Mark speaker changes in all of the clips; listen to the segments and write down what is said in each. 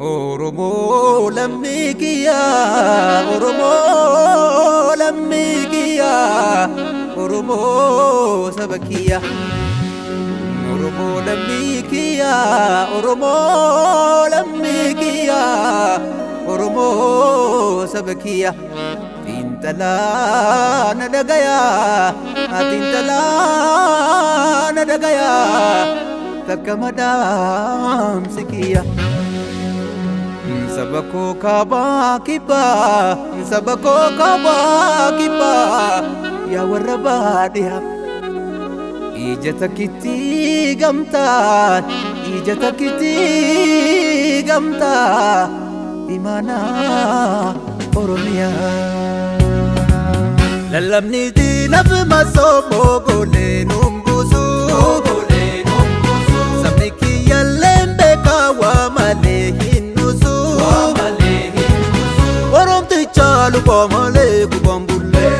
Speaker 1: Oromoo lammii kiyyaa, Oromoo lammii kiyyaa, Oromoo saba kiyyaa. Oromoo lammii kiyyaa, Oromoo lammii kiyyaa, Oromoo saba kiyyaa. Tintalaa na dhagayaa, tintalaa na dhagayaa, takka madaamsi kiyyaa. Sabako kaba kiba, sabako kaba kiba, ya warra baadiyaa. Ija takkiti gamtaa, ija takkiti gamtaa, imana Oromiyaa. Lallamni diinaf masoomoo golee numbusu, sabni kiyyaalleen beekaa waa malee hin nusu. Oromticha luba malee gubaan bullee,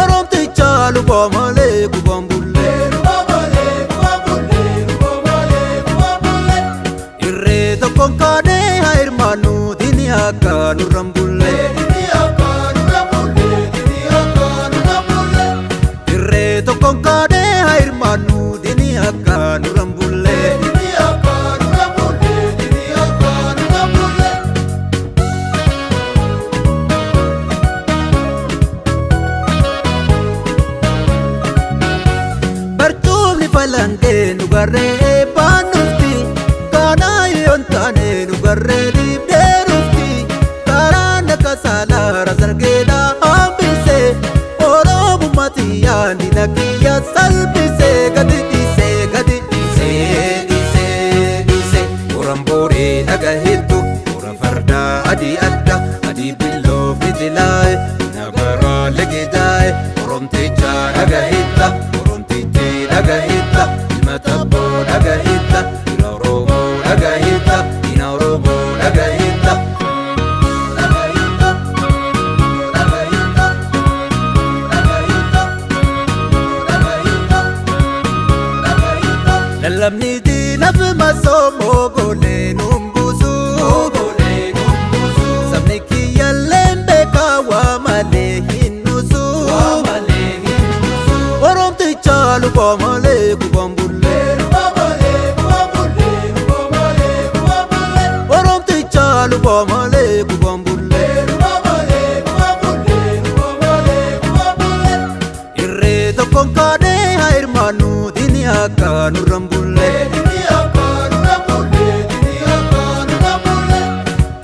Speaker 1: Oromticha luba malee gubaan bullee. Irree tokkoon kaadee haa hirmaannu diinii akka nurraan bullee. Irree tokkoon kaadee haa hirmaannu diinii akka nurraan bullee. Falangee nugarree baanufti, kaanaa yoon taane nugarree dhiibdee rufti. Karaan akka saalaara sargeedhaa hambisee, Oromummaatti yaadni nakiyya salphisee. Gadi dhiisee, gadi dhiisee, dhiisee, dhiisee. Oran booree dhagaheettu, oran fardaa adii adda, adii billoof ni tilaaye, nagaraa legedaaye. Oromticha dhagaheetta, Oromtichi dhagaheetta, ilma tabboo dhagaheetta, ina Oromoo dhagaheetta, ina Oromoo dhagaheetta. Lallamni diinaf masoomoo golee numbusu, sabni kiyyaalleen beekaa waa malee hin nusu. Oromticha luba malee gubaan bullee, Oromticha luba malee gubaan bullee. Irree tokkoon kaadee haa hirmaannu diinii akka nurraan bullee.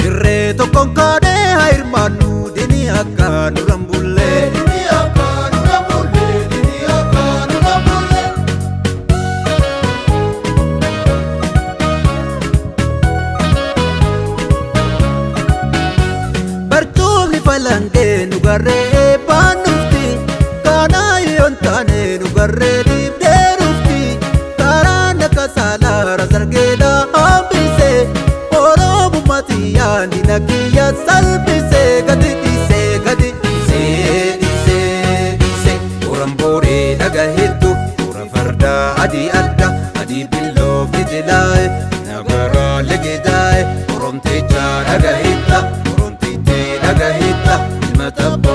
Speaker 1: Irree tokkoon kaadee haa hirmaannu diinii akka nurraan bullee. Falangee nugarree baanufti, kaanaa yoon taane nugarree dhiibdee rufti. Karaan akka saalaara sargeedhaa hambisee, Oromummaatti yaadni nakiyya salphisee. Gadi dhiisee, gadi dhiisee, dhiisee, dhiisee. Oran booree dhagaheettu, oran fardaa adii adda, adii billoof ni tilaaye, nagaraa legedaaye. Oromticha dhagaheetta, Oromtichi dhagaheetta, ilma tabboo.